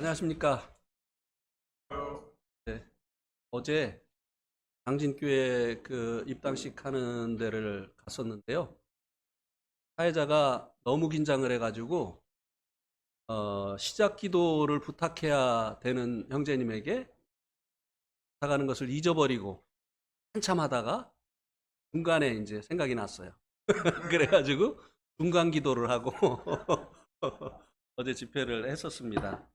안녕하십니까. 네, 어제 당진교회 그 입당식 하는 데를 갔었는데요. 사회자가 너무 긴장을 해가지고 시작 기도를 부탁해야 되는 형제님에게 부탁하는 것을 잊어버리고 한참 하다가 중간에 이제 생각이 났어요. 그래가지고 중간 기도를 하고 어제 집회를 했었습니다.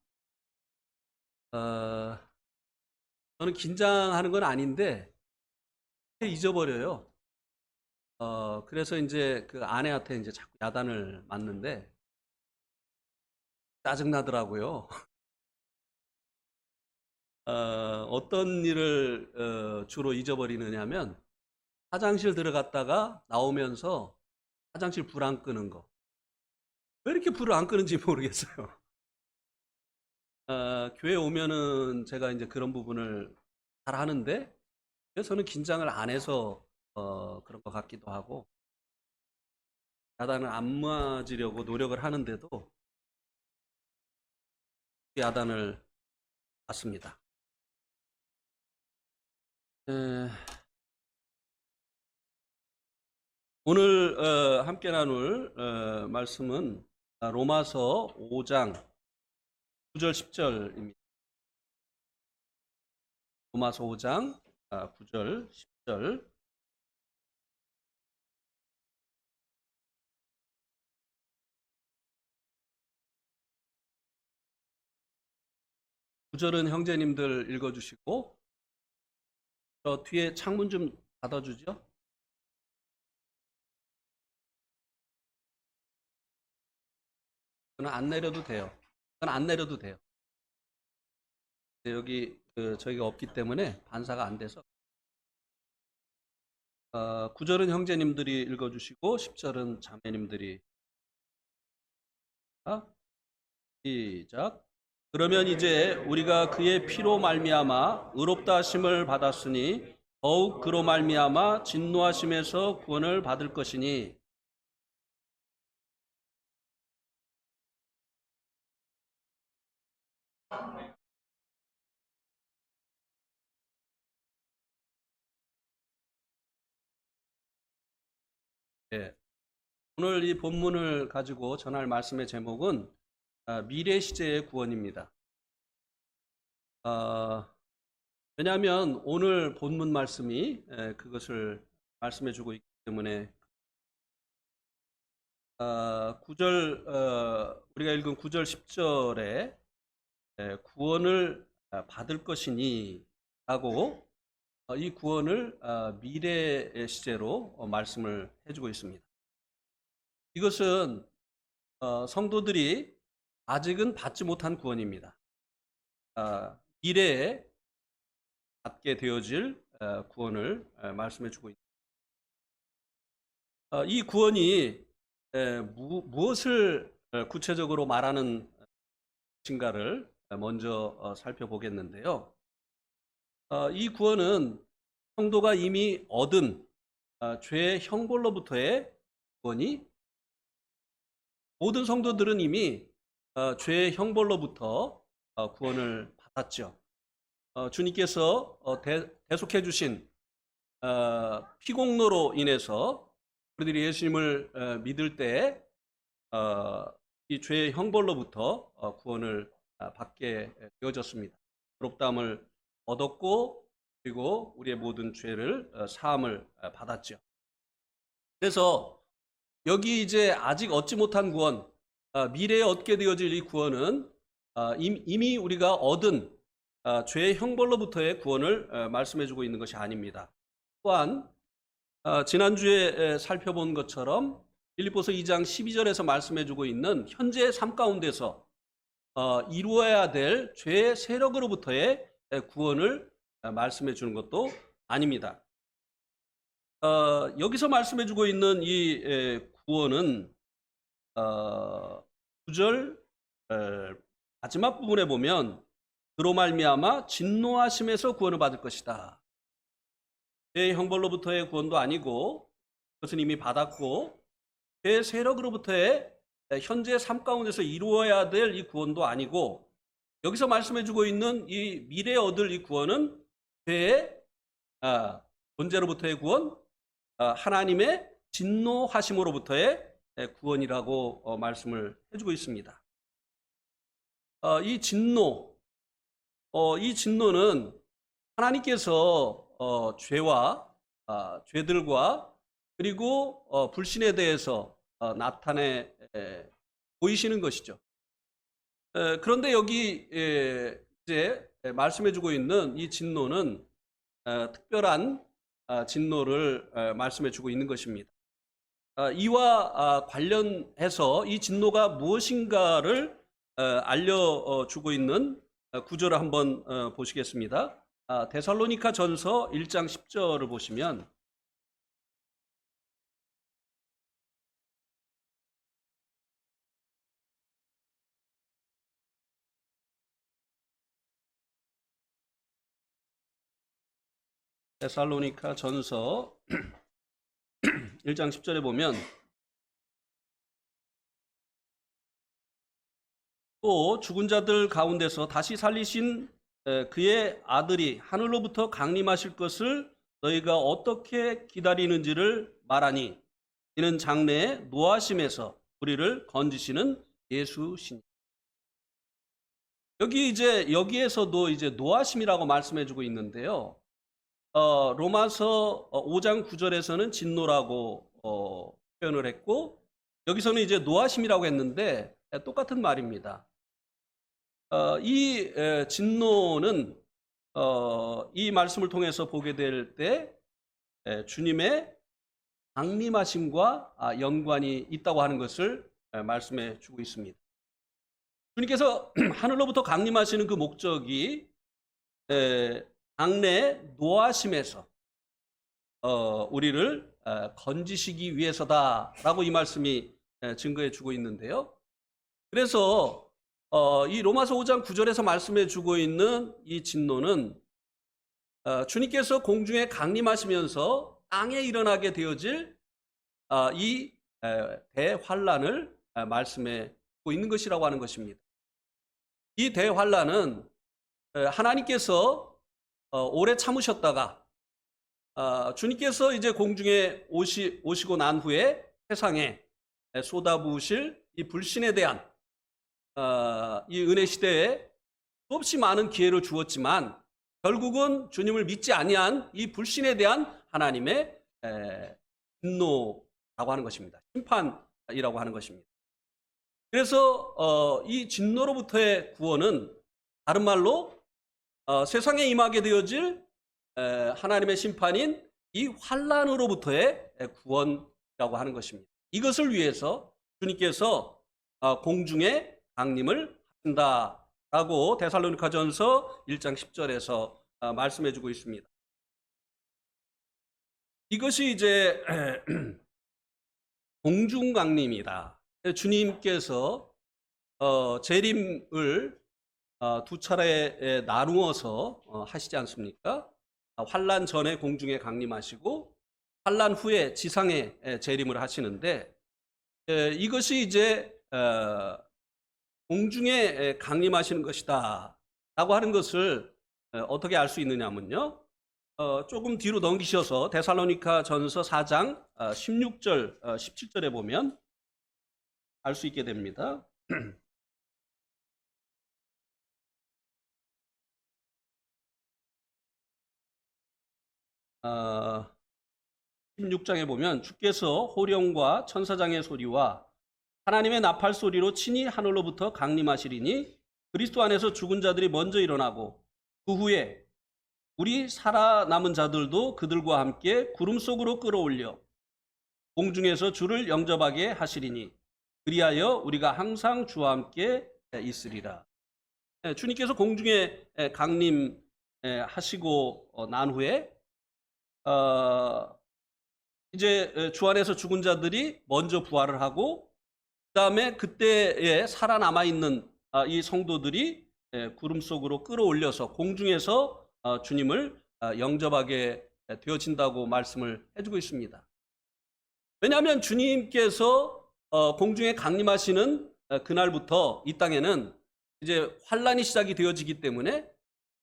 어, 저는 긴장하는 건 아닌데 잊어버려요. 그래서 이제 그 아내한테 이제 자꾸 야단을 맞는데 짜증나더라고요. 어떤 일을 주로 잊어버리느냐면 화장실 들어갔다가 나오면서 화장실 불 안 끄는 거. 왜 이렇게 불을 안 끄는지 모르겠어요. 교회 오면은 제가 이제 그런 부분을 잘 하는데 저는 긴장을 안 해서 그런 것 같기도 하고 야단을 안 맞으려고 노력을 하는데도 야단을 맞습니다. 에, 오늘 함께 나눌 말씀은 로마서 5장 9절 10절입니다. 로마서 5장 9절 10절. 구절은 형제님들 읽어주시고 저 뒤에 창문 좀 닫아주죠. 저는 안 내려도 돼요. 저는 안 내려도 돼요. 여기 저희가 없기 때문에 반사가 안 돼서 9절은 형제님들이 읽어주시고 10절은 자매님들이. 시작. 그러면 이제 우리가 그의 피로 말미암아 의롭다 하심을 받았으니 더욱 그로 말미암아 진노하심에서 구원을 받을 것이니. 예. 오늘 이 본문을 가지고 전할 말씀의 제목은 미래 시제의 구원입니다. 왜냐하면 오늘 본문 말씀이 그것을 말씀해 주고 있기 때문에 9절 우리가 읽은 9절 10절에 구원을 받을 것이니 라고 이 구원을 미래의 시제로 말씀을 해주고 있습니다. 이것은 성도들이 아직은 받지 못한 구원입니다. 미래에 받게 되어질 구원을 말씀해 주고 있습니다. 이 구원이 무엇을 구체적으로 말하는 것인가를 먼저 살펴보겠는데요. 이 구원은 성도가 이미 얻은 죄의 형벌로부터의 구원이, 모든 성도들은 이미 죄의 형벌로부터 구원을 받았죠. 주님께서 대속해 주신 피공로로 인해서 우리들이 예수님을 믿을 때 이 죄의 형벌로부터 구원을 받게 되어졌습니다. 의롭다함을 얻었고 그리고 우리의 모든 죄를 사함을 받았죠. 그래서 여기 이제 아직 얻지 못한 구원, 미래에 얻게 되어질 이 구원은 이미 우리가 얻은 죄의 형벌로부터의 구원을 말씀해주고 있는 것이 아닙니다. 또한 지난주에 살펴본 것처럼 빌립보서 2장 12절에서 말씀해주고 있는 현재의 삶 가운데서 이루어야 될 죄의 세력으로부터의 구원을 말씀해 주는 것도 아닙니다. 여기서 말씀해 주고 있는 이 구원은 9절 마지막 부분에 보면 그로 말미암아 진노하심에서 구원을 받을 것이다. 죄의 형벌로부터의 구원도 아니고 그것은 이미 받았고 죄의 세력으로부터의 현재 삶 가운데서 이루어야 될 이 구원도 아니고 여기서 말씀해주고 있는 이 미래에 얻을 이 구원은 죄의 존재로부터의 구원, 하나님의 진노하심으로부터의 구원이라고 말씀을 해주고 있습니다. 이 진노는 하나님께서 죄들과 그리고 불신에 대해서 나타내 보이시는 것이죠. 그런데 여기 이제 말씀해주고 있는 이 진노는 특별한 진노를 말씀해주고 있는 것입니다. 이와 관련해서 이 진노가 무엇인가를 알려주고 있는 구절을 한번 보시겠습니다. 데살로니가 전서 1장 10절을 보시면 데살로니가 전서 1장 10절에 보면 또 죽은 자들 가운데서 다시 살리신 그의 아들이 하늘로부터 강림하실 것을 너희가 어떻게 기다리는지를 말하니 이는 장래의 노하심에서 우리를 건지시는 예수시니. 여기에서도 이제 노하심이라고 말씀해주고 있는데요. 로마서 5장 9절에서는 진노라고 표현을 했고 여기서는 이제 노하심이라고 했는데 똑같은 말입니다. 이 진노는 이 말씀을 통해서 보게 될 때 주님의 강림하심과 연관이 있다고 하는 것을 말씀해 주고 있습니다. 주님께서 하늘로부터 강림하시는 그 목적이 장래 노하심에서 우리를 건지시기 위해서다라고 이 말씀이 증거해 주고 있는데요. 그래서 이 로마서 5장 9절에서 말씀해 주고 있는 이 진노는 주님께서 공중에 강림하시면서 땅에 일어나게 되어질 이 대환란을 말씀해 주고 있는 것이라고 하는 것입니다. 이 대환란은 하나님께서 오래 참으셨다가 주님께서 이제 공중에 오시고 난 후에 세상에 쏟아부으실 이 불신에 대한 이 은혜 시대에 수없이 많은 기회를 주었지만 결국은 주님을 믿지 아니한 이 불신에 대한 하나님의 진노라고 하는 것입니다. 심판이라고 하는 것입니다. 그래서 이 진노로부터의 구원은 다른 말로 세상에 임하게 되어질 하나님의 심판인 이 환란으로부터의 구원이라고 하는 것입니다. 이것을 위해서 주님께서 공중에 강림을 하신다라고 데살로니가전서 1장 10절에서 말씀해 주고 있습니다. 이것이 이제 공중 강림이다. 주님께서 재림을 두 차례에 나누어서 하시지 않습니까? 환란 전에 공중에 강림하시고 환란 후에 지상에 재림을 하시는데 이것이 이제 공중에 강림하시는 것이다 라고 하는 것을 어떻게 알 수 있느냐면요, 조금 뒤로 넘기셔서 데살로니가 전서 4장 16절 17절에 보면 알 수 있게 됩니다. 16장에 보면 주께서 호령과 천사장의 소리와 하나님의 나팔 소리로 친히 하늘로부터 강림하시리니 그리스도 안에서 죽은 자들이 먼저 일어나고 그 후에 우리 살아남은 자들도 그들과 함께 구름 속으로 끌어올려 공중에서 주를 영접하게 하시리니 그리하여 우리가 항상 주와 함께 있으리라. 주님께서 공중에 강림하시고 난 후에 이제 주 안에서 죽은 자들이 먼저 부활을 하고 그 다음에 그때에 살아남아 있는 이 성도들이 구름 속으로 끌어올려서 공중에서 주님을 영접하게 되어진다고 말씀을 해주고 있습니다. 왜냐하면 주님께서 공중에 강림하시는 그날부터 이 땅에는 이제 환란이 시작이 되어지기 때문에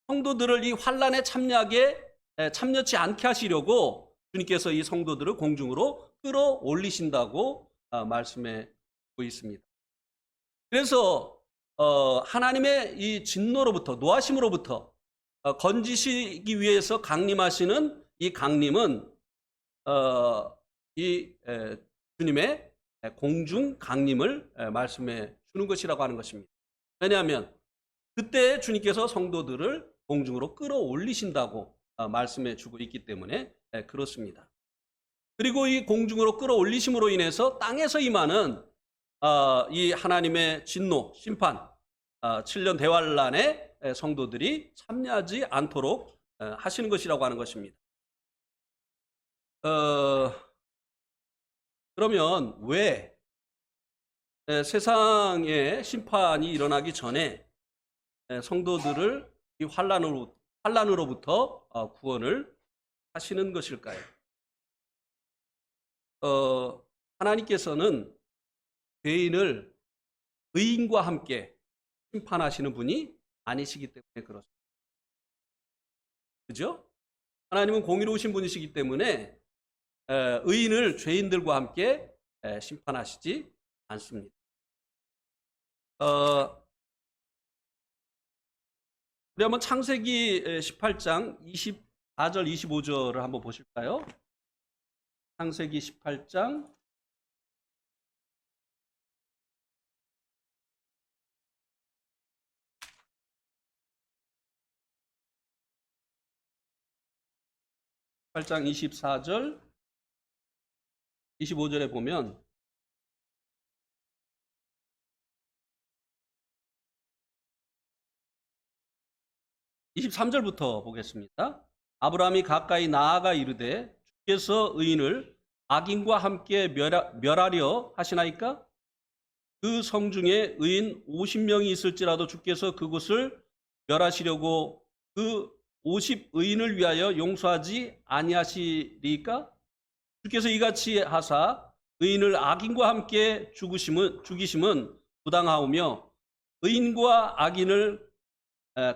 성도들을 이 환란에 참여치 않게 하시려고 주님께서 이 성도들을 공중으로 끌어올리신다고 말씀해 주고 있습니다. 그래서 하나님의 이 진노로부터, 노하심으로부터 건지시기 위해서 강림하시는 이 강림은 주님의 공중 강림을 말씀해 주는 것이라고 하는 것입니다. 왜냐하면 그때 주님께서 성도들을 공중으로 끌어올리신다고 말씀해 주고 있기 때문에 그렇습니다. 그리고 이 공중으로 끌어올리심으로 인해서 땅에서 임하는 이 하나님의 진노, 심판, 7년 대환란에 성도들이 참여하지 않도록 하시는 것이라고 하는 것입니다. 그러면 왜 세상에 심판이 일어나기 전에 성도들을 이 환란으로부터 구원을 하시는 것일까요? 하나님께서는 죄인을 의인과 함께 심판하시는 분이 아니시기 때문에 그렇습니다. 그죠? 하나님은 공의로우신 분이시기 때문에 의인을 죄인들과 함께 심판하시지 않습니다. 우리 한번 창세기 18장 24절 25절을 한번 보실까요? 창세기 18장 24절 25절에 보면 (23절부터) 보겠습니다. 아브라함이 가까이 나아가 이르되 주께서 의인을 악인과 함께 멸하려 하시나이까? 그 성 중에 의인 50명이 있을지라도 주께서 그곳을 멸하시려고 그 50의인을 위하여 용서하지 아니하시리까? 주께서 이같이 하사 의인을 악인과 함께 죽이심은 부당하오며 의인과 악인을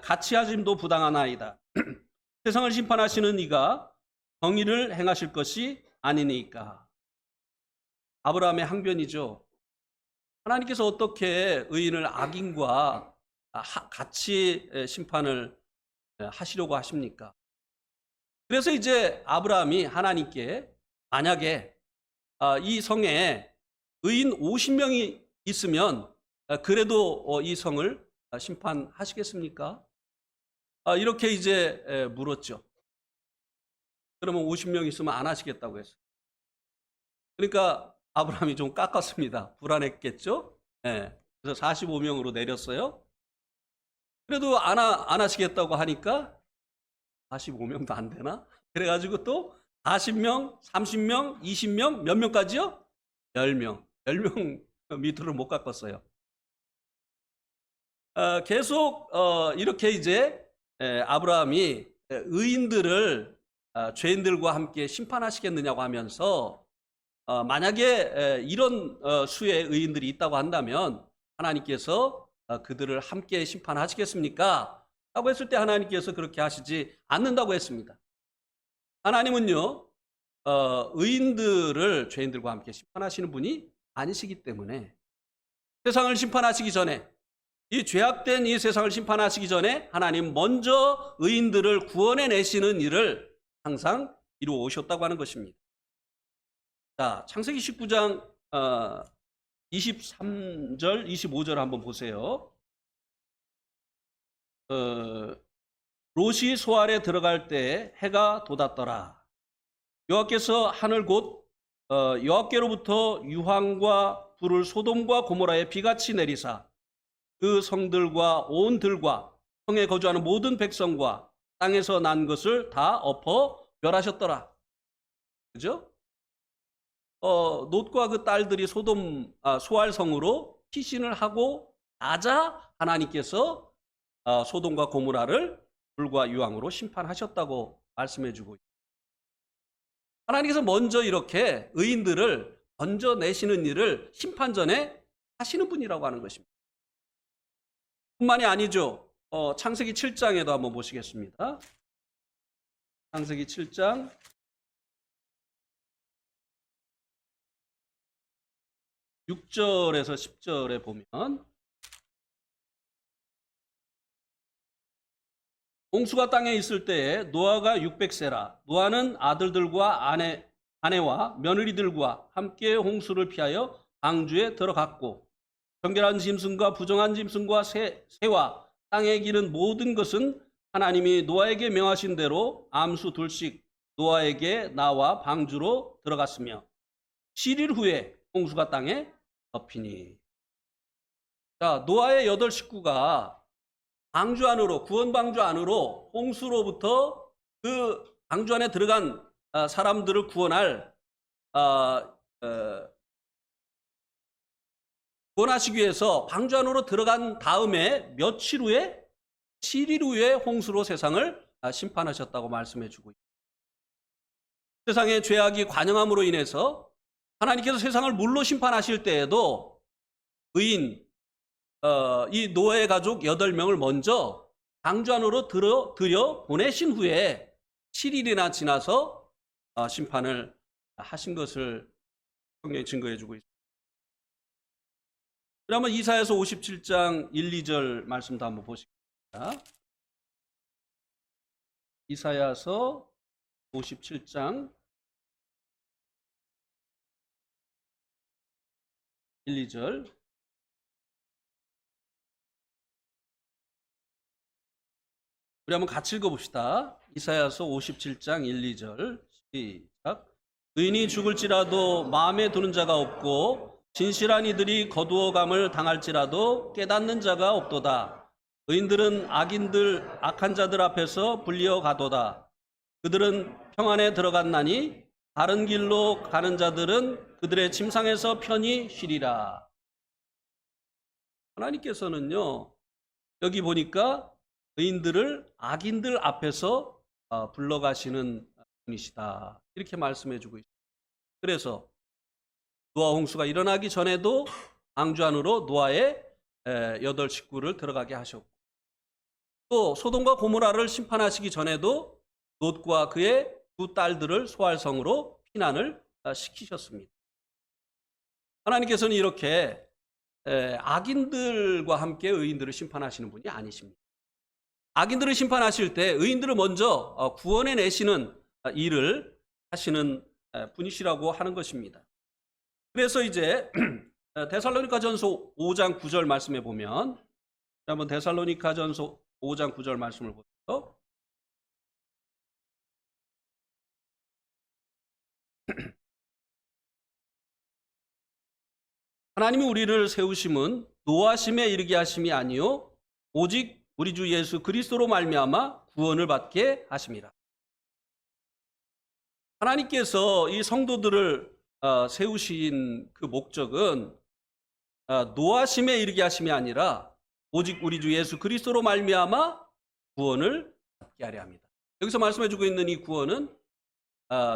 같이 하심도 부당하나이다. 세상을 심판하시는 이가 정의를 행하실 것이 아니니까. 아브라함의 항변이죠. 하나님께서 어떻게 의인을 악인과 같이 심판을 하시려고 하십니까? 그래서 이제 아브라함이 하나님께 만약에 이 성에 의인 50명이 있으면 그래도 이 성을 심판하시겠습니까? 이렇게 이제 물었죠. 그러면 50명 있으면 안 하시겠다고 했어요. 그러니까 아브라함이 좀 깎았습니다. 불안했겠죠? 그래서 45명으로 내렸어요. 그래도 안 하시겠다고 하니까 45명도 안 되나? 그래가지고 또 40명, 30명, 20명, 몇 명까지요? 10명. 10명 밑으로 못 깎았어요. 계속 이렇게 이제 아브라함이 의인들을 죄인들과 함께 심판하시겠느냐고 하면서 만약에 이런 수의 의인들이 있다고 한다면 하나님께서 그들을 함께 심판하시겠습니까? 라고 했을 때 하나님께서 그렇게 하시지 않는다고 했습니다. 하나님은요, 의인들을 죄인들과 함께 심판하시는 분이 아니시기 때문에 세상을 심판하시기 전에, 이 죄악된 이 세상을 심판하시기 전에 하나님 먼저 의인들을 구원해 내시는 일을 항상 이루어 오셨다고 하는 것입니다. 자, 창세기 19장 23절, 25절 한번 보세요. 롯이 소알에 들어갈 때 해가 돋았더라. 여호와께서 하늘 곧 여호와께로부터 유황과 불을 소돔과 고모라에 비같이 내리사 그 성들과 온 들과 성에 거주하는 모든 백성과 땅에서 난 것을 다 엎어 멸하셨더라. 그죠? 롯과 그 딸들이 소알성으로 피신을 하고 나자 하나님께서 소돔과 고모라를 불과 유황으로 심판하셨다고 말씀해주고 있습니다. 하나님께서 먼저 이렇게 의인들을 건져내시는 일을 심판 전에 하시는 분이라고 하는 것입니다. 뿐만이 아니죠. 창세기 7장에도 한번 보시겠습니다. 창세기 7장 6절에서 10절에 보면 홍수가 땅에 있을 때에 노아가 600세라. 노아는 아들들과 아내와 며느리들과 함께 홍수를 피하여 방주에 들어갔고 정결한 짐승과 부정한 짐승과 새와 땅에 기는 모든 것은 하나님이 노아에게 명하신 대로 암수 둘씩 노아에게 나와 방주로 들어갔으며 7일 후에 홍수가 땅에 덮이니. 자, 노아의 8 식구가 방주 안으로, 구원 방주 안으로 홍수로부터 그 방주 안에 들어간 사람들을 구원할 구원하시기 위해서 방주 안으로 들어간 다음에 며칠 후에 7일 후에 홍수로 세상을 심판하셨다고 말씀해 주고 있습니다. 세상의 죄악이 관영함으로 인해서 하나님께서 세상을 물로 심판하실 때에도 의인 이 노아의 가족 8명을 먼저 방주 안으로 들여 보내신 후에 7일이나 지나서 심판을 하신 것을 성경이 증거해 주고 있습니다. 그러면 이사야서 57장 1, 2절 말씀도 한번 보시겠습니다. 이사야서 57장 1, 2절. 우리 한번 같이 읽어봅시다. 이사야서 57장 1, 2절 시작. 의인이 죽을지라도 마음에 두는 자가 없고 진실한 이들이 거두어감을 당할지라도 깨닫는 자가 없도다. 의인들은 악인들 악한 자들 앞에서 불리어 가도다. 그들은 평안에 들어갔나니 다른 길로 가는 자들은 그들의 침상에서 편히 쉬리라. 하나님께서는요, 여기 보니까 의인들을 악인들 앞에서 불러가시는 분이시다, 이렇게 말씀해 주고 있습니다. 그래서 노아 홍수가 일어나기 전에도 방주 안으로 노아의 8 식구를 들어가게 하셨고, 또 소돔과 고모라를 심판하시기 전에도 롯과 그의 2 딸들을 소알성으로 피난을 시키셨습니다. 하나님께서는 이렇게 악인들과 함께 의인들을 심판하시는 분이 아니십니다. 악인들을 심판하실 때 의인들을 먼저 구원해 내시는 일을 하시는 분이시라고 하는 것입니다. 그래서 이제 데살로니가전서 5장 9절 말씀에 보면, 한번 데살로니가전서 5장 9절 말씀을 보세요. 하나님이 우리를 세우심은 노하심에 이르게 하심이 아니요 오직 우리 주 예수 그리스도로 말미암아 구원을 받게 하심이라. 하나님께서 이 성도들을 세우신 그 목적은 노하심에 이르게 하심이 아니라 오직 우리 주 예수 그리스도로 말미암아 구원을 받게 하려 합니다. 여기서 말씀해 주고 있는 이 구원은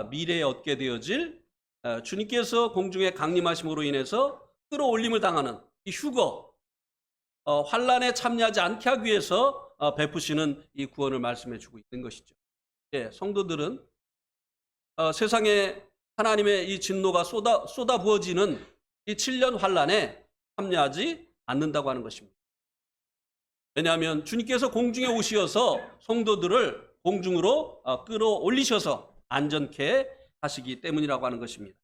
미래에 얻게 되어질 주님께서 공중에 강림하심으로 인해서 끌어올림을 당하는 이 휴거, 환란에 참여하지 않게 하기 위해서 베푸시는 이 구원을 말씀해 주고 있는 것이죠. 예, 성도들은 세상에 하나님의 이 진노가 쏟아 부어지는 이 7년 환란에 참여하지 않는다고 하는 것입니다. 왜냐하면 주님께서 공중에 오시어서 성도들을 공중으로 끌어올리셔서 안전케 하시기 때문이라고 하는 것입니다.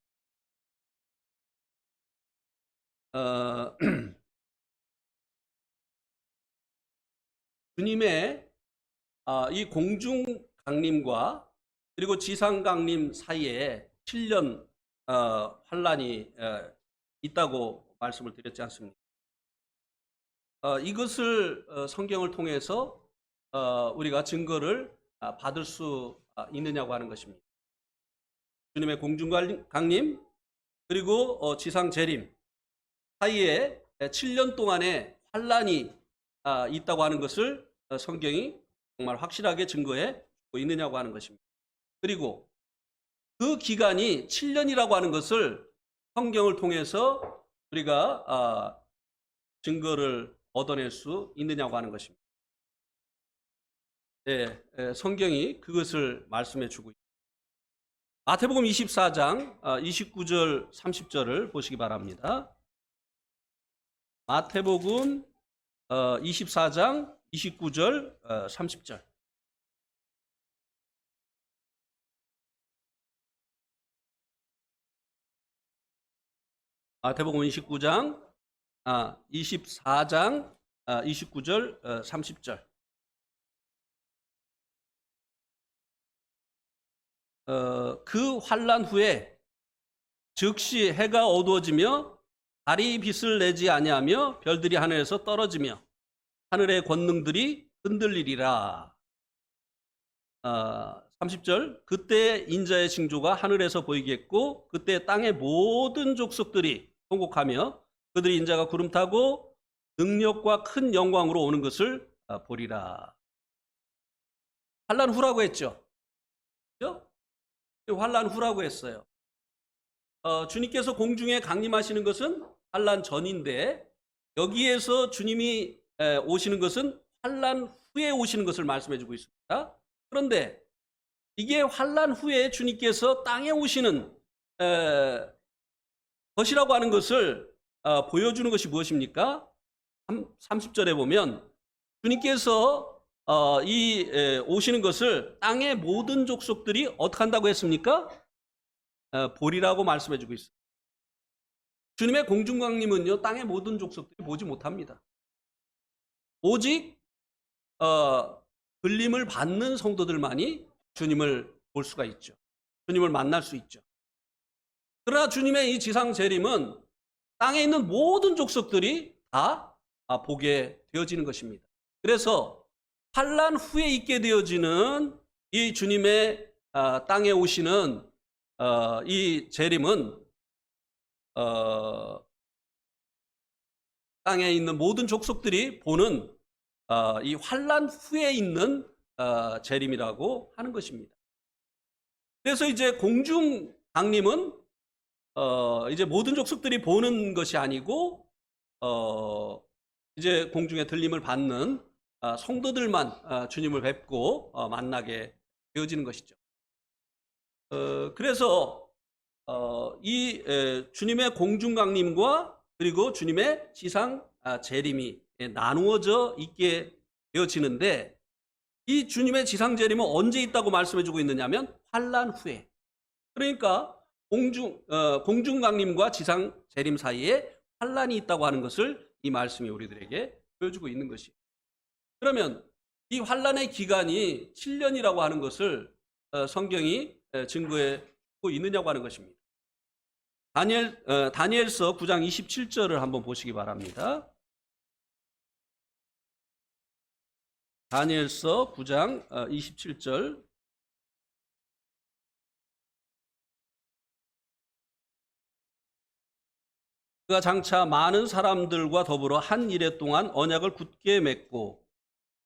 주님의 이 공중 강림과 그리고 지상 강림 사이에 7년 환란이 있다고 말씀을 드렸지 않습니까? 이것을 성경을 통해서 우리가 증거를 받을 수 있느냐고 하는 것입니다. 주님의 공중 강림 그리고 지상 재림 사이에 7년 동안의 환란이 있다고 하는 것을 성경이 정말 확실하게 증거해 주고 있느냐고 하는 것입니다. 그리고 그 기간이 7년이라고 하는 것을 성경을 통해서 우리가 증거를 얻어낼 수 있느냐고 하는 것입니다. 네, 성경이 그것을 말씀해 주고 있습니다. 마태복음 24장 29절 30절을 보시기 바랍니다. 마태복음 24장 29절 30절. 마태복음 24장 29절 30절. 그 환난 후에 즉시 해가 어두워지며 달이 빛을 내지 아니하며 별들이 하늘에서 떨어지며 하늘의 권능들이 흔들리리라. 30절. 그때 인자의 징조가 하늘에서 보이겠고 그때 땅의 모든 족속들이 통곡하며 그들이 인자가 구름 타고 능력과 큰 영광으로 오는 것을 보리라. 환난 후라고 했죠. 그렇죠? 환난 후라고 했어요. 주님께서 공중에 강림하시는 것은 환난 전인데 여기에서 주님이 오시는 것은 환난 후에 오시는 것을 말씀해 주고 있습니다. 그런데 이게 환난 후에 주님께서 땅에 오시는 것이라고 하는 것을 보여주는 것이 무엇입니까? 30절에 보면 주님께서 오시는 것을 땅의 모든 족속들이 어떻게 한다고 했습니까? 보리라고 말씀해 주고 있습니다. 주님의 공중강림은요, 땅의 모든 족속들이 보지 못합니다. 오직 들림을 받는 성도들만이 주님을 볼 수가 있죠. 주님을 만날 수 있죠. 그러나 주님의 이 지상 재림은 땅에 있는 모든 족속들이 다 보게 되어지는 것입니다. 그래서 환난 후에 있게 되어지는 이 주님의 땅에 오시는 이 재림은 땅에 있는 모든 족속들이 보는 이 환난 후에 있는 재림이라고 하는 것입니다. 그래서 이제 공중 강림은 이제 모든 족속들이 보는 것이 아니고 이제 공중에 들림을 받는 성도들만 주님을 뵙고 만나게 되어지는 것이죠. 그래서 이 주님의 공중 강림과 그리고 주님의 지상 재림이 나누어져 있게 되어지는데 이 주님의 지상 재림은 언제 있다고 말씀해 주고 있느냐면 환난 후에. 그러니까 공중 강림과 지상 재림 사이에 환난이 있다고 하는 것을 이 말씀이 우리들에게 보여주고 있는 것이에요. 그러면 이 환난의 기간이 7년이라고 하는 것을 성경이 증거해 주고 있느냐고 하는 것입니다. 다니엘서 9장 27절을 한번 보시기 바랍니다. 다니엘서 9장 27절. 그가 장차 많은 사람들과 더불어 한 이레 동안 언약을 굳게 맺고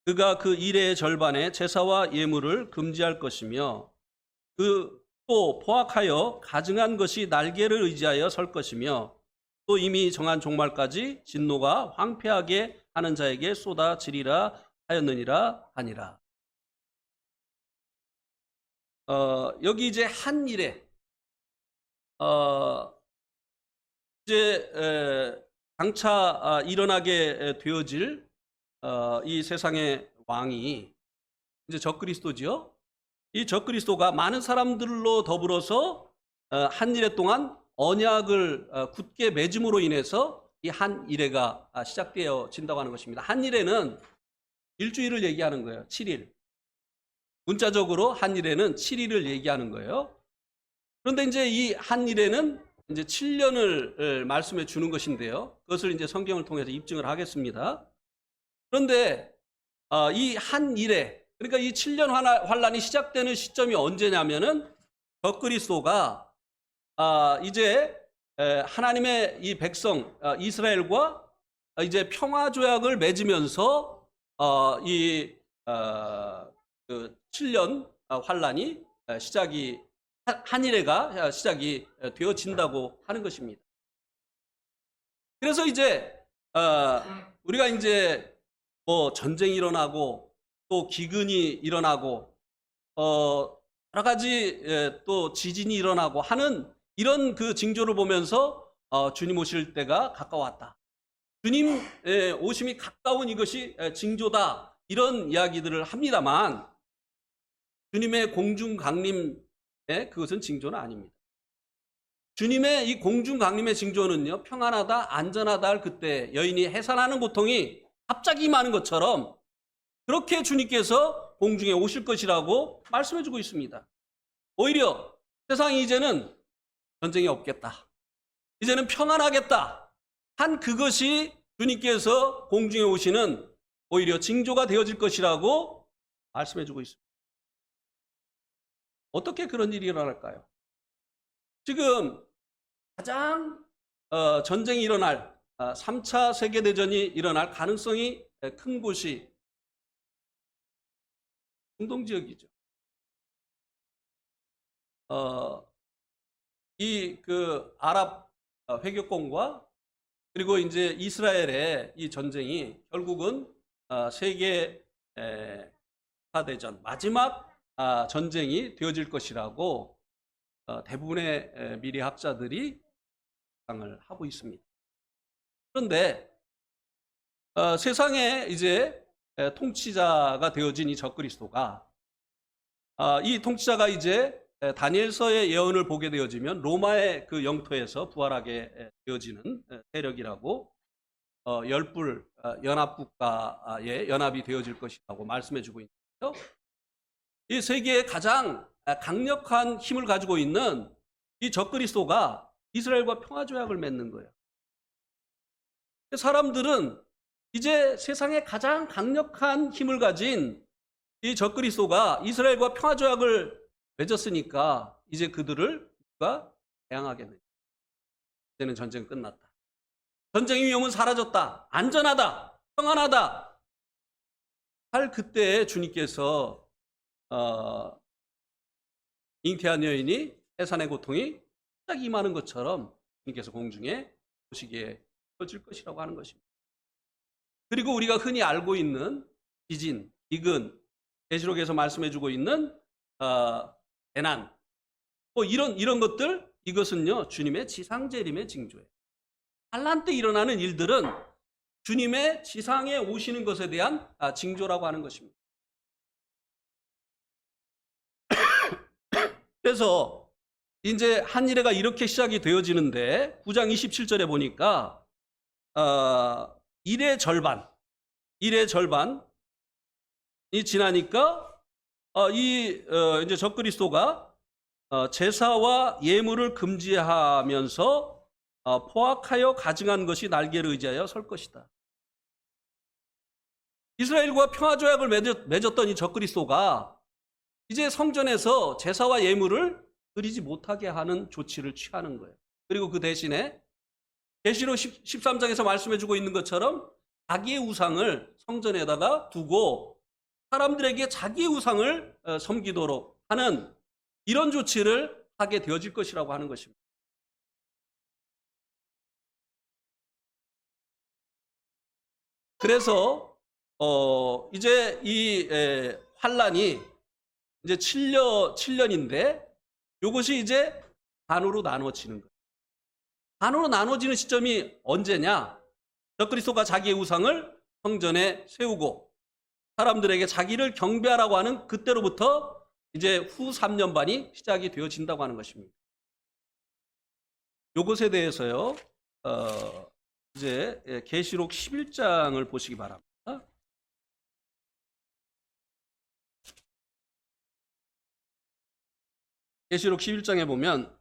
그가 그 이레의 절반에 제사와 예물을 금지할 것이며 또 포악하여 가증한 것이 날개를 의지하여 설 것이며 또 이미 정한 종말까지 진노가 황폐하게 하는 자에게 쏟아지리라 하였느니라 하니라. 여기 이제 한 일에 이제 장차 일어나게 되어질 이 세상의 왕이 이제 적그리스도지요. 이 적그리스도가 많은 사람들로 더불어서 한 일에 동안 언약을 굳게 맺음으로 인해서 이 한 일회가 시작되어진다고 하는 것입니다. 한 일회는 일주일을 얘기하는 거예요. 7일. 문자적으로 한 일회는 7일을 얘기하는 거예요. 그런데 이제 이 한 일회는 이제 7년을 말씀해 주는 것인데요. 그것을 이제 성경을 통해서 입증을 하겠습니다. 그런데 이 한 일회, 그러니까 이 7년 환란이 시작되는 시점이 언제냐면은 적그리스도가 이제 하나님의 이 백성 이스라엘과 이제 평화 조약을 맺으면서 그 7년 환란이 한 일회가 시작이 되어진다고 하는 것입니다. 그래서 이제 우리가 이제 뭐 전쟁이 일어나고 또 기근이 일어나고 여러 가지 또 지진이 일어나고 하는 이런 그 징조를 보면서 주님 오실 때가 가까웠다. 주님 오심이 가까운 이것이 징조다. 이런 이야기들을 합니다만 주님의 공중 강림의 그것은 징조는 아닙니다. 주님의 이 공중 강림의 징조는요, 평안하다, 안전하다 할 그때 여인이 해산하는 고통이 갑자기 임하는 것처럼 그렇게 주님께서 공중에 오실 것이라고 말씀해 주고 있습니다. 오히려 세상이 이제는 전쟁이 없겠다, 이제는 평안하겠다 한 그것이 주님께서 공중에 오시는 오히려 징조가 되어질 것이라고 말씀해 주고 있습니다. 어떻게 그런 일이 일어날까요? 지금 가장 전쟁이 일어날 3차 세계대전이 일어날 가능성이 큰 곳이 중동 지역이죠. 이 그 아랍 회교권과 그리고 이제 이스라엘의 이 전쟁이 결국은 세계 대전 마지막 전쟁이 되어질 것이라고 대부분의 미래학자들이 예상을 하고 있습니다. 그런데 세상에 이제 통치자가 되어진 이 적그리스도가 이 통치자가 이제 다니엘서의 예언을 보게 되어지면 로마의 그 영토에서 부활하게 되어지는 세력이라고 열불 연합국가의 연합이 되어질 것이라고 말씀해 주고 있는데요. 이 세계의 가장 강력한 힘을 가지고 있는 이 적그리스도가 이스라엘과 평화조약을 맺는 거예요. 사람들은 이제 세상에 가장 강력한 힘을 가진 이 적그리스도가 이스라엘과 평화조약을 맺었으니까 이제 그들을 누가 대항하게 됩니다. 이제는 전쟁 끝났다. 전쟁의 위험은 사라졌다. 안전하다. 평안하다. 할 그때에 주님께서 잉태한 여인이 해산의 고통이 딱 임하는 것처럼 주님께서 공중에 오시기에 질 것이라고 하는 것입니다. 그리고 우리가 흔히 알고 있는 지진, 기근, 계시록에서 말씀해주고 있는 재난, 뭐 이런 것들, 이것은요 주님의 지상재림의 징조예요. 환란 때 일어나는 일들은 주님의 지상에 오시는 것에 대한 징조라고 하는 것입니다. 그래서 이제 한 일회가 이렇게 시작이 되어지는데 9장 27절에 보니까 일의 절반이 지나니까 이제 적그리스도가 제사와 예물을 금지하면서 포악하여 가증한 것이 날개를 의지하여 설 것이다. 이스라엘과 평화조약을 맺었던 이 적그리스도가 이제 성전에서 제사와 예물을 드리지 못하게 하는 조치를 취하는 거예요. 그리고 그 대신에 계시록 13장에서 말씀해주고 있는 것처럼 자기의 우상을 성전에다가 두고 사람들에게 자기의 우상을 섬기도록 하는 이런 조치를 하게 되어질 것이라고 하는 것입니다. 그래서 이제 이 환란이 이제 7년인데 이것이 이제 반으로 나눠지는 거예요. 반으로 나눠지는 시점이 언제냐? 적그리스도가 자기의 우상을 성전에 세우고 사람들에게 자기를 경배하라고 하는 그때로부터 이제 후 3년 반이 시작이 되어진다고 하는 것입니다. 이것에 대해서요, 이제 계시록 11장을 보시기 바랍니다. 계시록 11장에 보면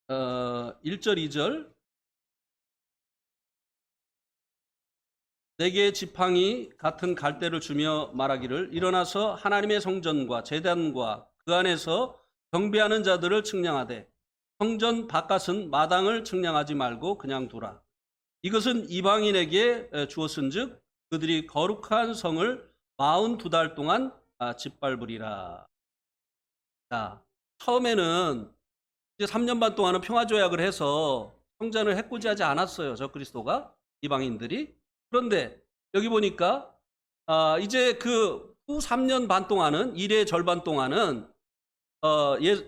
1절 2절 네 개의 지팡이 같은 갈대를 주며 말하기를 일어나서 하나님의 성전과 제단과 그 안에서 경배하는 자들을 측량하되 성전 바깥은 마당을 측량하지 말고 그냥 두라. 이것은 이방인에게 주었은즉 그들이 거룩한 성을 42달 동안 짓밟으리라. 자, 처음에는 이제 3년 반 동안은 평화조약을 해서 성전을 해코지하지 않았어요. 저 그리스도가 이방인들이. 그런데 여기 보니까 이제 그 후 3년 반 동안은 일의 절반 동안은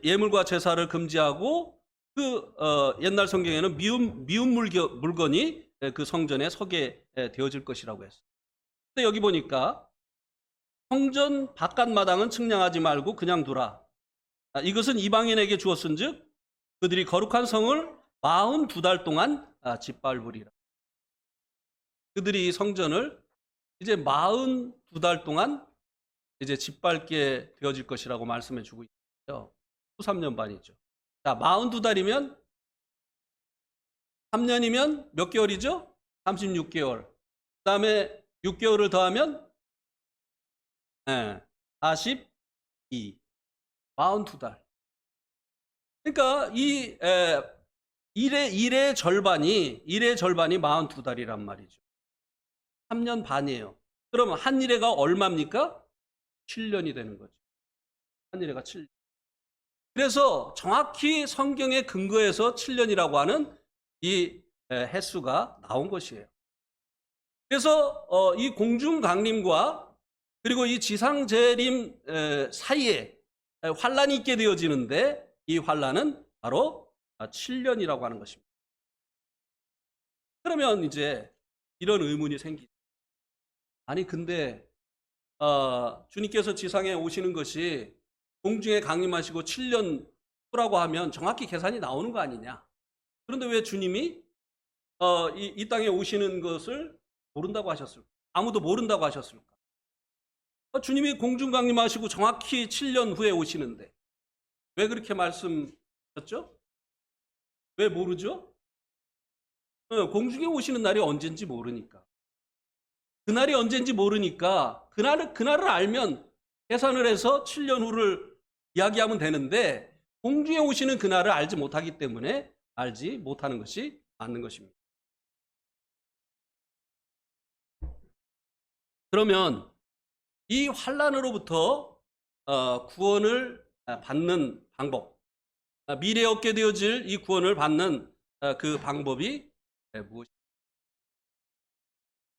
예물과 제사를 금지하고 옛날 성경에는 미운 물건이 그 성전에 서게 되어질 것이라고 했어요. 근데 여기 보니까 성전 바깥 마당은 측량하지 말고 그냥 두라. 이것은 이방인에게 주었은즉 그들이 거룩한 성을 42달 동안 짓밟으리라. 그들이 성전을 이제 42달 동안 이제 짓밟게 되어질 것이라고 말씀해 주고 있어요. 후 3년 반이죠. 자, 42달이면 3년이면 몇 개월이죠? 36개월. 그 다음에 6개월을 더하면 42. 42달. 그러니까 이 일의 절반이 42달이란 말이죠. 3년 반이에요. 그러면 한 일회가 얼마입니까? 7년이 되는 거죠. 한 일회가 7년. 그래서 정확히 성경의 근거에서 7년이라고 하는 이 횟수가 나온 것이에요. 그래서 이 공중강림과 그리고 이 지상재림 사이에 환란이 있게 되어지는데 이 환란은 바로 7년이라고 하는 것입니다. 그러면 이제 이런 의문이 생기죠. 아니 근데 주님께서 지상에 오시는 것이 공중에 강림하시고 7년 후라고 하면 정확히 계산이 나오는 거 아니냐. 그런데 왜 주님이 이 땅에 오시는 것을 모른다고 하셨을까? 아무도 모른다고 하셨을까? 주님이 공중 강림하시고 정확히 7년 후에 오시는데 왜 그렇게 말씀하셨죠? 왜 모르죠? 공중에 오시는 날이 언젠지 모르니까. 그날이 언젠지 모르니까 그날을 알면 계산을 해서 7년 후를 이야기하면 되는데 공중에 오시는 그날을 알지 못하기 때문에 알지 못하는 것이 맞는 것입니다. 그러면 이 환란으로부터 구원을 받는 방법, 미래에 얻게 되어질 이 구원을 받는 그 방법이 무엇입니까?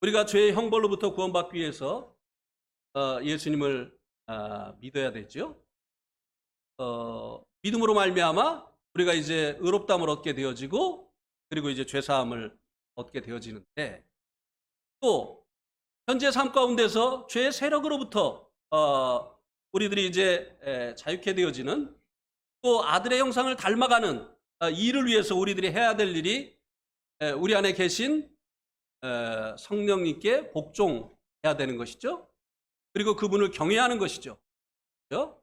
우리가 죄의 형벌로부터 구원받기 위해서 예수님을 믿어야 되죠. 믿음으로 말미암아 우리가 이제 의롭다함을 얻게 되어지고 그리고 이제 죄사함을 얻게 되어지는데 또 현재 삶 가운데서 죄의 세력으로부터 우리들이 이제 자유케 되어지는 또 아들의 형상을 닮아가는 일을 위해서 우리들이 해야 될 일이 우리 안에 계신 성령님께 복종해야 되는 것이죠. 그리고 그분을 경외하는 것이죠. 그렇죠?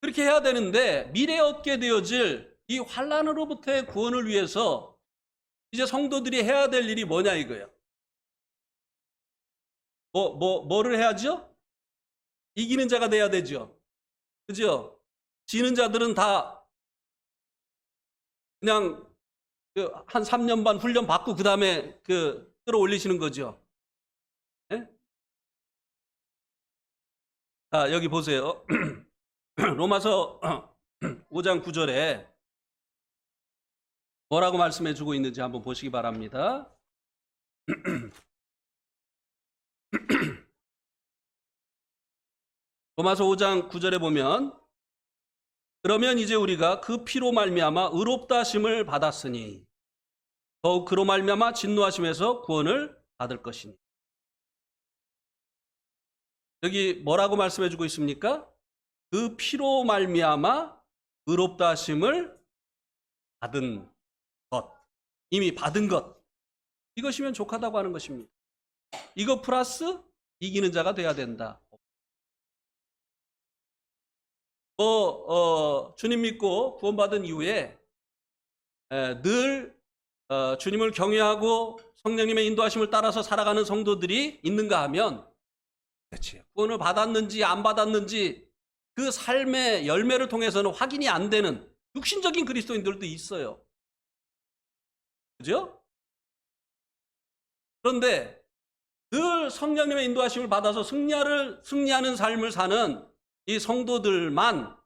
그렇게 해야 되는데 미래에 얻게 되어질 이 환란으로부터의 구원을 위해서 이제 성도들이 해야 될 일이 뭐냐 이거예요. 뭐를 해야죠? 이기는 자가 돼야 되죠. 그죠? 지는 자들은 다 그냥 한 3년 반 훈련 받고 그 다음에 끌어올리시는 거죠. 네? 자, 여기 보세요. 로마서 5장 9절에 뭐라고 말씀해 주고 있는지 한번 보시기 바랍니다. 로마서 5장 9절에 보면 그러면 이제 우리가 그 피로 말미암아 의롭다 하심을 받았으니 더욱 그로 말미암아 진노하심에서 구원을 받을 것이니. 여기 뭐라고 말씀해 주고 있습니까? 그 피로 말미암아 의롭다 하심을 받은 것, 이미 받은 것, 이것이면 족하다고 하는 것입니다. 이거 플러스 이기는 자가 돼야 된다. 주님 믿고 구원받은 이후에 늘 주님을 경외하고 성령님의 인도하심을 따라서 살아가는 성도들이 있는가 하면 그렇지. 구원을 받았는지 안 받았는지 그 삶의 열매를 통해서는 확인이 안 되는 육신적인 그리스도인들도 있어요. 그죠? 그런데 늘 성령님의 인도하심을 받아서 승리하는 삶을 사는 이 성도들만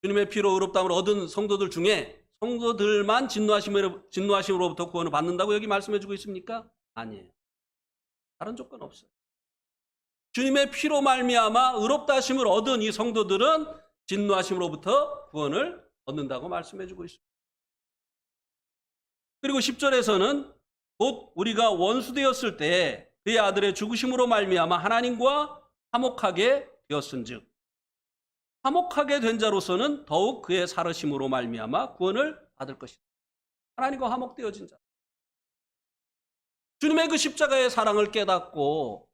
주님의 피로 의롭다함을 얻은 성도들 중에 성도들만 진노하심으로부터 구원을 받는다고 여기 말씀해주고 있습니까? 아니에요. 다른 조건 없어요. 주님의 피로 말미암아 의롭다 하심을 얻은 이 성도들은 진노하심으로부터 구원을 얻는다고 말씀해주고 있습니다. 그리고 10절에서는 곧 우리가 원수되었을 때 그의 아들의 죽으심으로 말미암아 하나님과 화목하게 되었은즉 화목하게 된 자로서는 더욱 그의 살으심으로 말미암아 구원을 받을 것이다. 하나님과 화목되어진 자. 주님의 그 십자가의 사랑을 깨닫고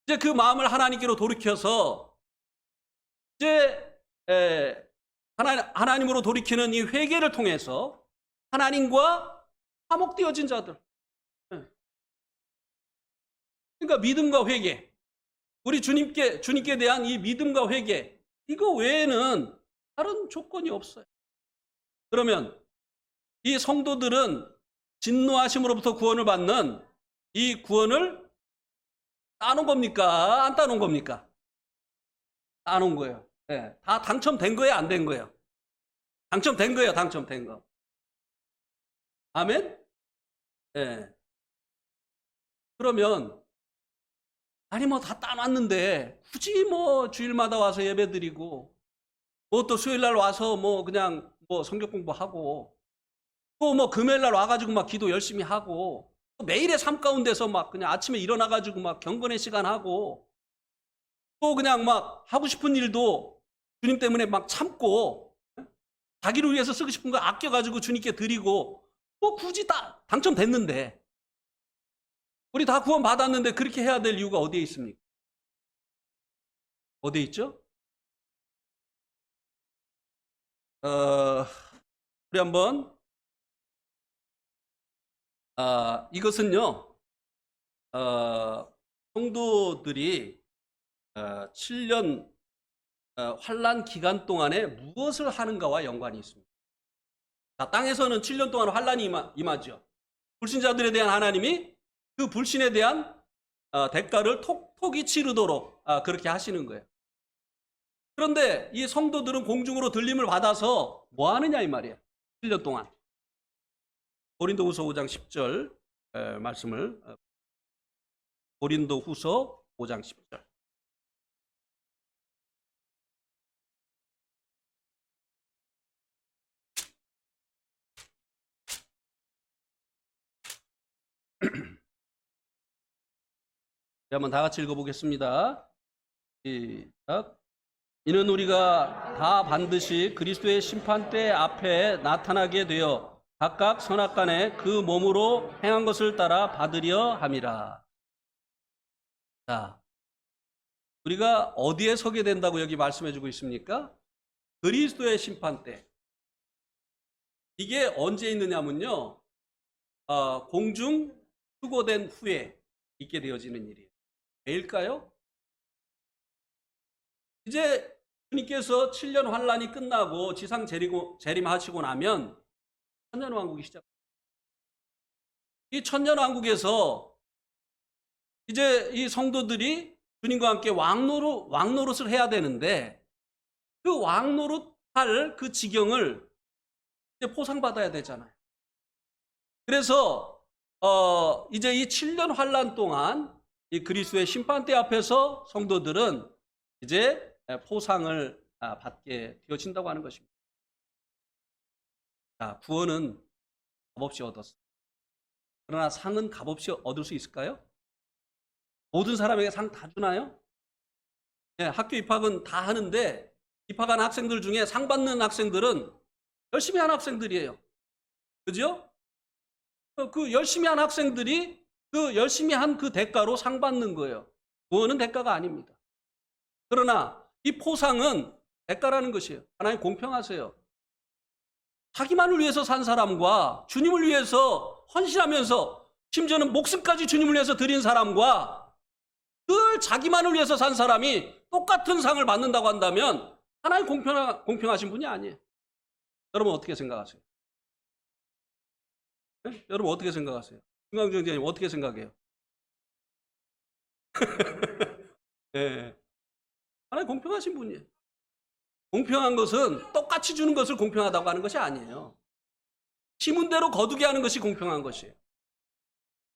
이제 그 마음을 하나님께로 돌이켜서 이제 하나님으로 돌이키는 이 회개를 통해서 하나님과 화목되어진 자들. 그러니까 믿음과 회개. 우리 주님께 대한 이 믿음과 회개. 이거 외에는 다른 조건이 없어요. 그러면 이 성도들은 진노하심으로부터 구원을 받는 이 구원을 따놓은 겁니까? 안 따놓은 겁니까? 따놓은 거예요. 네. 다 당첨된 거예요? 안 된 거예요? 당첨된 거예요? 당첨된 거. 아멘? 네. 그러면 아니 뭐 다 따놨는데 굳이 뭐 주일마다 와서 예배드리고 뭐 또 수요일날 와서 뭐 그냥 뭐 성경 공부하고 또 뭐 금요일날 와가지고 막 기도 열심히 하고 또 매일의 삶 가운데서 막 그냥 아침에 일어나가지고 막 경건의 시간 하고 또 그냥 막 하고 싶은 일도 주님 때문에 막 참고 자기를 위해서 쓰고 싶은 거 아껴가지고 주님께 드리고 뭐 굳이 다 당첨됐는데 우리 다 구원 받았는데 그렇게 해야 될 이유가 어디에 있습니까? 어디에 있죠? 우리 한번 이것은요 성도들이 7년 환난 기간 동안에 무엇을 하는가와 연관이 있습니다. 자, 땅에서는 7년 동안 환난이 임하죠. 불신자들에 대한 하나님이 그 불신에 대한 대가를 톡톡히 치르도록 그렇게 하시는 거예요. 그런데 이 성도들은 공중으로 들림을 받아서 뭐 하느냐 이 말이에요. 7년 동안. 고린도후서 5장 10절 말씀을 고린도후서 5장 10절. 한번 다 같이 읽어보겠습니다. 시작. 이는 우리가 다 반드시 그리스도의 심판대 앞에 나타나게 되어 각각 선악간에 그 몸으로 행한 것을 따라 받으려 함이라. 자, 우리가 어디에 서게 된다고 여기 말씀해주고 있습니까? 그리스도의 심판대. 이게 언제 있느냐면요, 공중 수고된 후에 있게 되어지는 일이에요. 왜일까요? 이제 주님께서 7년 환란이 끝나고 지상 재림하시고 나면 천년왕국이 시작합니다. 이 천년왕국에서 이제 이 성도들이 주님과 함께 왕노릇을 해야 되는데 그 왕노릇 할 그 지경을 이제 보상받아야 되잖아요. 그래서 이제 이 7년 환란 동안 이 그리스도의 심판대 앞에서 성도들은 이제 포상을 받게 되어진다고 하는 것입니다. 자, 구원은 값없이 얻었어요. 그러나 상은 값없이 얻을 수 있을까요? 모든 사람에게 상 다 주나요? 네, 학교 입학은 다 하는데 입학한 학생들 중에 상 받는 학생들은 열심히 한 학생들이에요. 그죠? 그 열심히 한 학생들이 그 열심히 한 그 대가로 상 받는 거예요. 구원은 대가가 아닙니다. 그러나 이 포상은 대가라는 것이에요. 하나님 공평하세요. 자기만을 위해서 산 사람과 주님을 위해서 헌신하면서 심지어는 목숨까지 주님을 위해서 드린 사람과 늘 자기만을 위해서 산 사람이 똑같은 상을 받는다고 한다면 하나님 공평하신 분이 아니에요. 여러분 어떻게 생각하세요? 네? 여러분 어떻게 생각하세요? 김광정제님 어떻게 생각해요? 네. 하나님 공평하신 분이에요. 공평한 것은 똑같이 주는 것을 공평하다고 하는 것이 아니에요. 심은 대로 거두게 하는 것이 공평한 것이에요.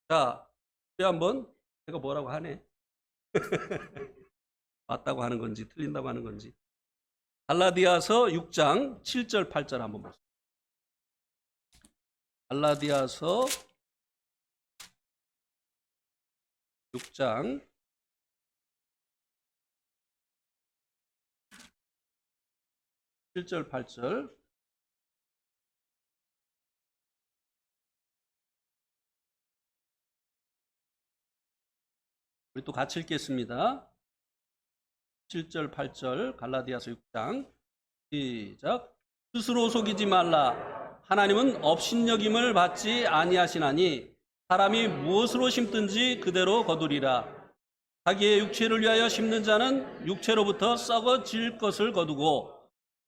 자, 우리 한번 제가 뭐라고 하네. 맞다고 하는 건지 틀린다고 하는 건지. 갈라디아서 6장 7절 8절 한번 보세요. 갈라디아서 6장 7절 8절. 우리 또 같이 읽겠습니다. 7절 8절 갈라디아서 6장 시작. 스스로 속이지 말라. 하나님은 업신여김을 받지 아니하시나니 사람이 무엇으로 심든지 그대로 거두리라. 자기의 육체를 위하여 심는 자는 육체로부터 썩어질 것을 거두고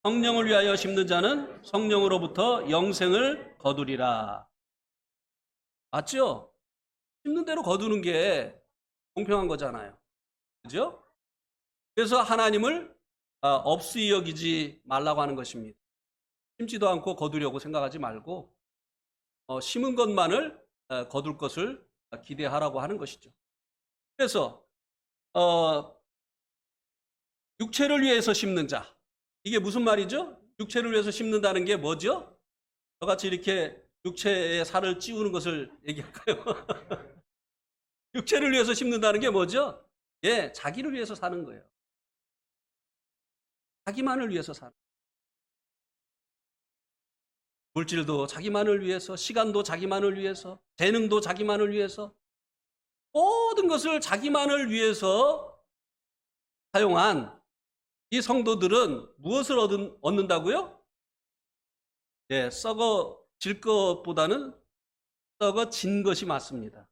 성령을 위하여 심는 자는 성령으로부터 영생을 거두리라. 맞죠? 심는 대로 거두는 게 공평한 거잖아요. 그죠? 그래서 하나님을 없이 여기지 말라고 하는 것입니다. 심지도 않고 거두려고 생각하지 말고 심은 것만을 거둘 것을 기대하라고 하는 것이죠. 그래서 육체를 위해서 심는 자, 이게 무슨 말이죠? 육체를 위해서 심는다는 게 뭐죠? 저같이 이렇게 육체에 살을 찌우는 것을 얘기할까요? 육체를 위해서 심는다는 게 뭐죠? 예, 자기를 위해서 사는 거예요. 자기만을 위해서 사는. 물질도 자기만을 위해서, 시간도 자기만을 위해서, 재능도 자기만을 위해서, 모든 것을 자기만을 위해서 사용한 이 성도들은 무엇을 얻는다고요? 예, 썩어질 것보다는 썩어진 것이 맞습니다.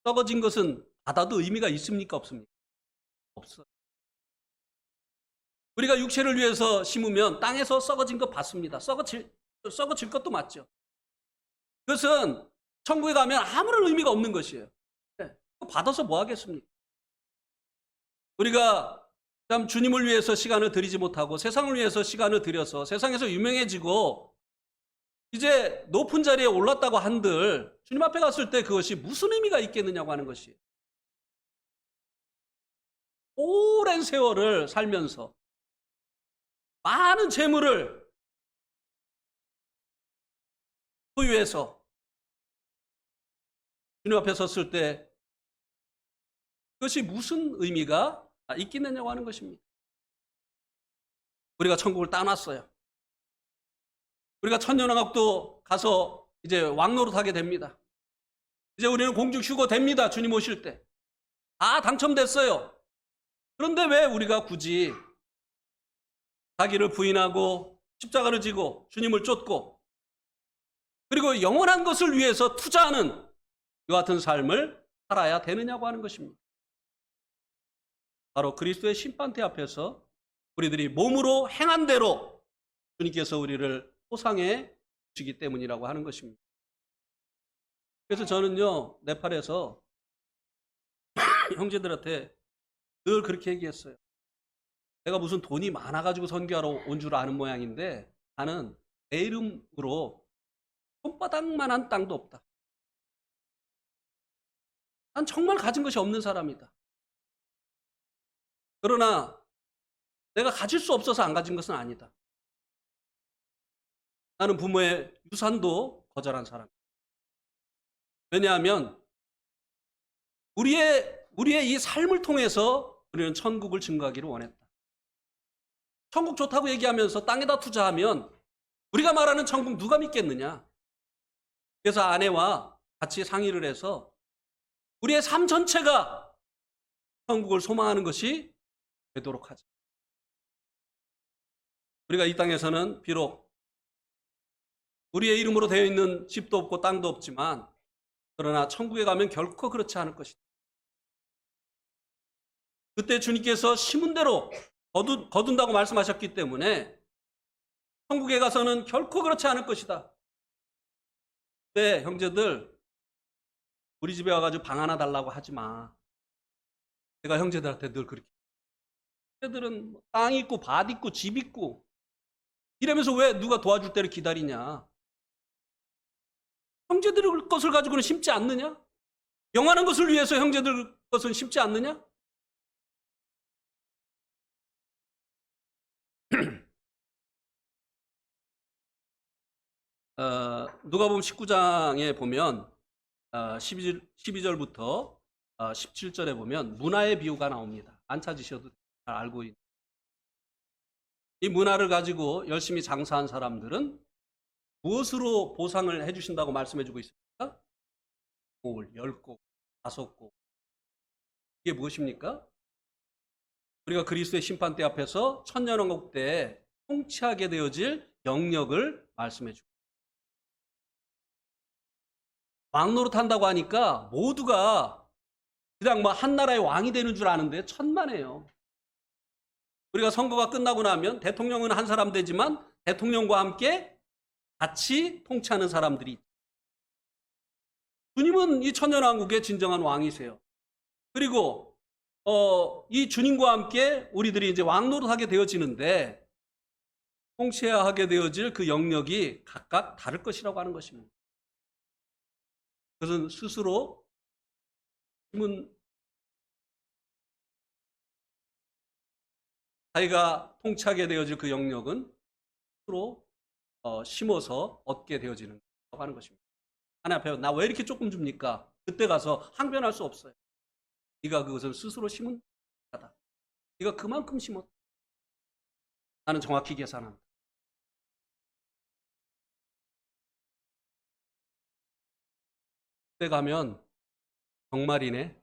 썩어진 것은 받아도 의미가 있습니까? 없습니까? 없어요. 우리가 육체를 위해서 심으면 땅에서 썩어진 것 받습니다. 썩어질 것도 맞죠. 그것은 천국에 가면 아무런 의미가 없는 것이에요. 네, 받아서 뭐 하겠습니까? 우리가 참 주님을 위해서 시간을 들이지 못하고 세상을 위해서 시간을 들여서 세상에서 유명해지고 이제 높은 자리에 올랐다고 한들 주님 앞에 갔을 때 그것이 무슨 의미가 있겠느냐고 하는 것이에요. 오랜 세월을 살면서 많은 재물을 소유해서 주님 앞에 섰을 때 그것이 무슨 의미가 있겠느냐고 하는 것입니다. 우리가 천국을 따놨어요. 우리가 천년왕국도 가서 이제 왕노릇하게 됩니다. 이제 우리는 공중 휴거 됩니다. 주님 오실 때. 다 당첨됐어요. 그런데 왜 우리가 굳이 자기를 부인하고 십자가를 지고 주님을 쫓고 그리고 영원한 것을 위해서 투자하는 이 같은 삶을 살아야 되느냐고 하는 것입니다. 바로 그리스도의 심판대 앞에서 우리들이 몸으로 행한 대로 주님께서 우리를 포상해 주시기 때문이라고 하는 것입니다. 그래서 저는요, 네팔에서 형제들한테 늘 그렇게 얘기했어요. 내가 무슨 돈이 많아가지고 선교하러 온 줄 아는 모양인데 나는 내 이름으로 손바닥만한 땅도 없다. 난 정말 가진 것이 없는 사람이다. 그러나 내가 가질 수 없어서 안 가진 것은 아니다. 나는 부모의 유산도 거절한 사람이다. 왜냐하면 우리의 이 삶을 통해서 우리는 천국을 증거하기를 원했다. 천국 좋다고 얘기하면서 땅에다 투자하면 우리가 말하는 천국 누가 믿겠느냐? 그래서 아내와 같이 상의를 해서 우리의 삶 전체가 천국을 소망하는 것이 되도록 하자. 우리가 이 땅에서는 비록 우리의 이름으로 되어 있는 집도 없고 땅도 없지만 그러나 천국에 가면 결코 그렇지 않을 것이다. 그때 주님께서 심은 대로 거둔다고 말씀하셨기 때문에 천국에 가서는 결코 그렇지 않을 것이다. 네, 형제들, 우리 집에 와가지고 방 하나 달라고 하지 마. 제가 형제들한테 늘 그렇게 형제들은 땅 있고 밭 있고 집 있고 이러면서 왜 누가 도와줄 때를 기다리냐? 형제들 것을 가지고는 심지 않느냐? 영원한 것을 위해서 형제들 것은 심지 않느냐? 누가복음 19장에 보면 12절부터 17절에 보면 문화의 비유가 나옵니다. 안 찾으셔도 잘 알고 있는. 이 문화를 가지고 열심히 장사한 사람들은 무엇으로 보상을 해주신다고 말씀해주고 있습니까? 곡을 10곡, 5곡. 이게 무엇입니까? 우리가 그리스도의 심판대 앞에서 천년왕국 때 통치하게 되어질 영역을 말씀해주고, 왕노릇 한다고 하니까 모두가 그냥 뭐 한 나라의 왕이 되는 줄 아는데 천만에요. 우리가 선거가 끝나고 나면 대통령은 한 사람 되지만 대통령과 함께 같이 통치하는 사람들이 있죠. 주님은 이 천년왕국의 진정한 왕이세요. 그리고 이 주님과 함께 우리들이 이제 왕노릇하게 되어지는데 통치해야 하게 되어질 그 영역이 각각 다를 것이라고 하는 것입니다. 그것은 스스로 힘은 자기가 통치하게 되어질 그 영역은 스스로 심어서 얻게 되어지는 거라고 하는 것입니다. 하나님 앞에 나 왜 이렇게 조금 줍니까? 그때 가서 항변할 수 없어요. 네가 그것을 스스로 심은 거다. 네가 그만큼 심었다. 나는 정확히 계산한다. 그때 가면 정말이네.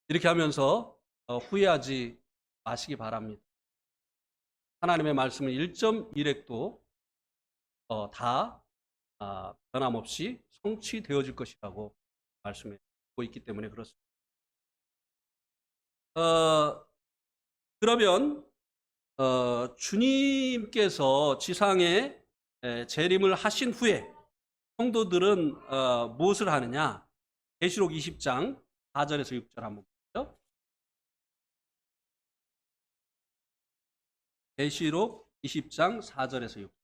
이렇게 하면서 후회하지 마시기 바랍니다. 하나님의 말씀은 1.1획도 다 변함없이 성취되어질 것이라고 말씀하고 있기 때문에 그렇습니다. 그러면 주님께서 지상에 재림을 하신 후에 성도들은 무엇을 하느냐? 계시록 20장 4절에서 6절 한번 보죠. 계시록 20장 4절에서 6절.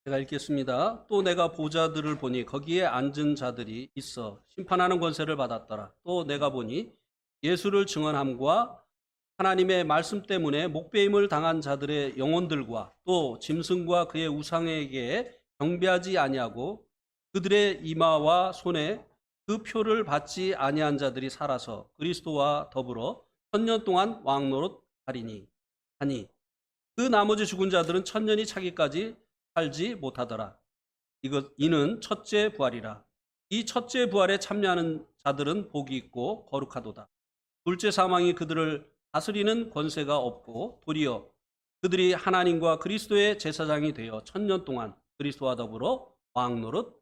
제가 읽겠습니다. 또 내가 보좌들을 보니 거기에 앉은 자들이 있어 심판하는 권세를 받았더라. 또 내가 보니 예수를 증언함과 하나님의 말씀 때문에 목배임을 당한 자들의 영혼들과 또 짐승과 그의 우상에게 경배하지 아니하고 그들의 이마와 손에 그 표를 받지 아니한 자들이 살아서 그리스도와 더불어 1000년 동안 왕노릇 하리니 하니 그 나머지 죽은 자들은 1000년이 차기까지 살지 못하더라. 이는 첫째 부활이라. 이 첫째 부활에 참여하는 자들은 복이 있고 거룩하도다. 둘째 사망이 그들을 다스리는 권세가 없고 도리어 그들이 하나님과 그리스도의 제사장이 되어 1000년 동안 그리스도와 더불어 왕노릇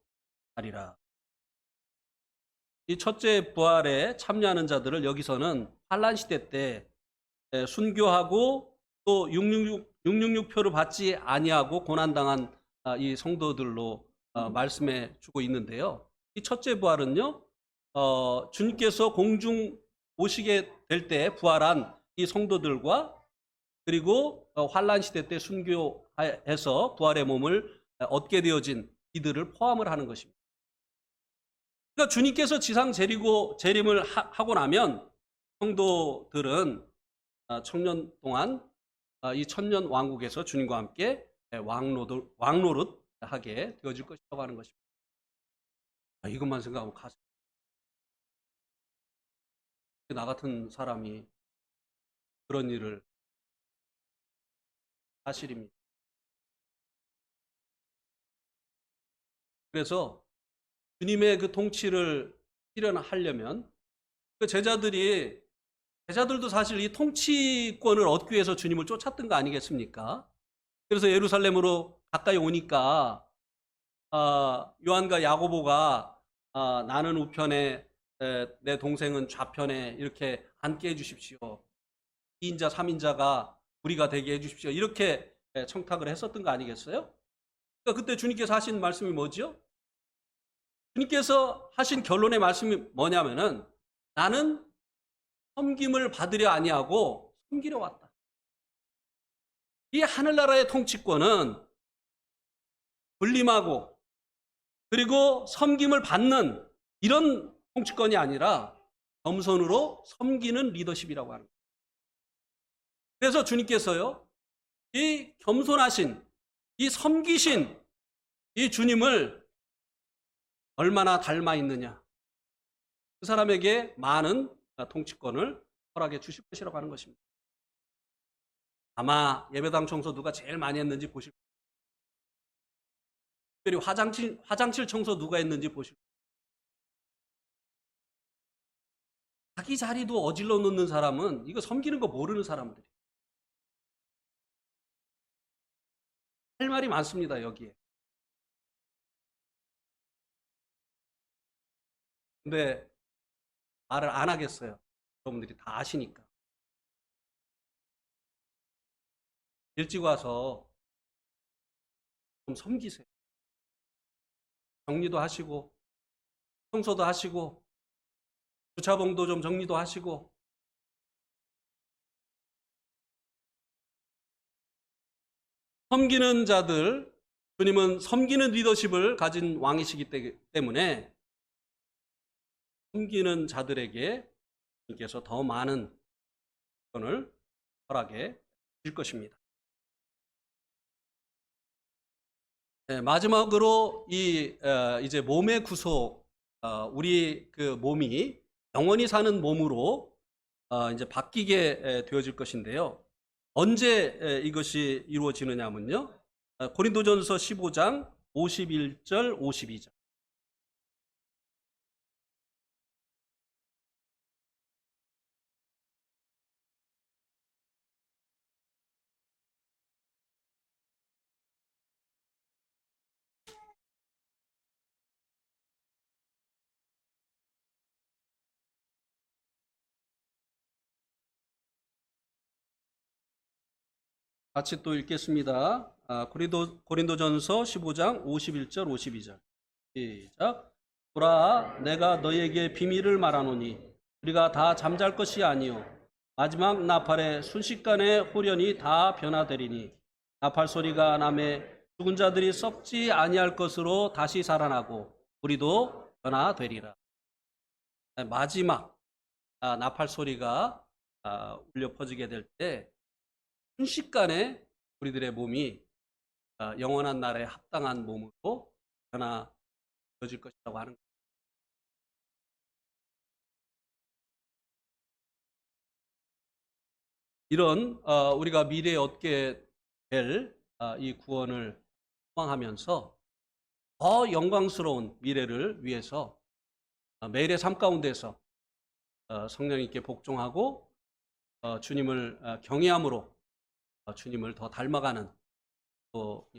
하리라. 이 첫째 부활에 참여하는 자들을 여기서는 환란 시대 때 순교하고 또 666표를 받지 아니하고 고난당한 이 성도들로 말씀해 주고 있는데요. 이 첫째 부활은요, 주님께서 공중 오시게 될 때 부활한 이 성도들과 그리고 환란 시대 때 순교해서 부활의 몸을 얻게 되어진 이들을 포함을 하는 것입니다. 그러니까 주님께서 지상 재림을 하고 나면 성도들은 청년 동안 이 천년 왕국에서 주님과 함께 왕노릇 하게 되어질 것이라고 하는 것입니다. 이것만 생각하면 가슴. 나 같은 사람이 그런 일을 사실입니다. 그래서 주님의 그 통치를 실현하려면 그 제자들도 사실 이 통치권을 얻기 위해서 주님을 쫓았던 거 아니겠습니까? 그래서 예루살렘으로 가까이 오니까 요한과 야고보가 나는 우편에 내 동생은 좌편에 이렇게 앉게 해주십시오. 2인자 3인자가 우리가 되게 해주십시오. 이렇게 청탁을 했었던 거 아니겠어요? 그러니까 그때 주님께서 하신 말씀이 뭐죠? 주님께서 하신 결론의 말씀이 뭐냐면은 나는 섬김을 받으려 아니하고 섬기려 왔다. 이 하늘나라의 통치권은 군림하고 그리고 섬김을 받는 이런 통치권이 아니라 겸손으로 섬기는 리더십이라고 하는 거예요. 그래서 주님께서요, 이 겸손하신, 이 섬기신 이 주님을 얼마나 닮아 있느냐. 그 사람에게 많은 통치권을 허락해 주실 것이라고 하는 것입니다. 아마 예배당 청소 누가 제일 많이 했는지 보실 거예요. 특별히 화장실 청소 누가 했는지 보실 거예요. 자기 자리도 어질러 놓는 사람은 이거 섬기는 거 모르는 사람들이에요. 할 말이 많습니다, 여기에. 근데 말을 안 하겠어요. 여러분들이 다 아시니까. 일찍 와서 좀 섬기세요. 정리도 하시고, 청소도 하시고, 주차봉도 좀 정리도 하시고. 섬기는 자들, 주님은 섬기는 리더십을 가진 왕이시기 때문에 섬기는 자들에게 주님께서 더 많은 권을 허락해 주실 것입니다. 네, 마지막으로 이제 몸의 구속, 우리 그 몸이 영원히 사는 몸으로 이제 바뀌게 되어질 것인데요. 언제 이것이 이루어지느냐면요. 고린도전서 15장 51절 52절. 같이 또 읽겠습니다. 고린도전서 15장 51절 52절. 시작. 보라, 내가 너에게 비밀을 말하노니 우리가 다 잠잘 것이 아니요 마지막 나팔에 순식간에 후련히 다 변화되리니 나팔 소리가 나매 죽은 자들이 썩지 아니할 것으로 다시 살아나고 우리도 변화되리라. 마지막 나팔 소리가 울려 퍼지게 될 때 순식간에 우리들의 몸이 영원한 나라에 합당한 몸으로 변화되어질 것이라고 하는 거예요. 이런 우리가 미래에 얻게 될 이 구원을 소망하면서 더 영광스러운 미래를 위해서 매일의 삶 가운데서 성령님께 복종하고 주님을 경외함으로 주님을 더 닮아가는 또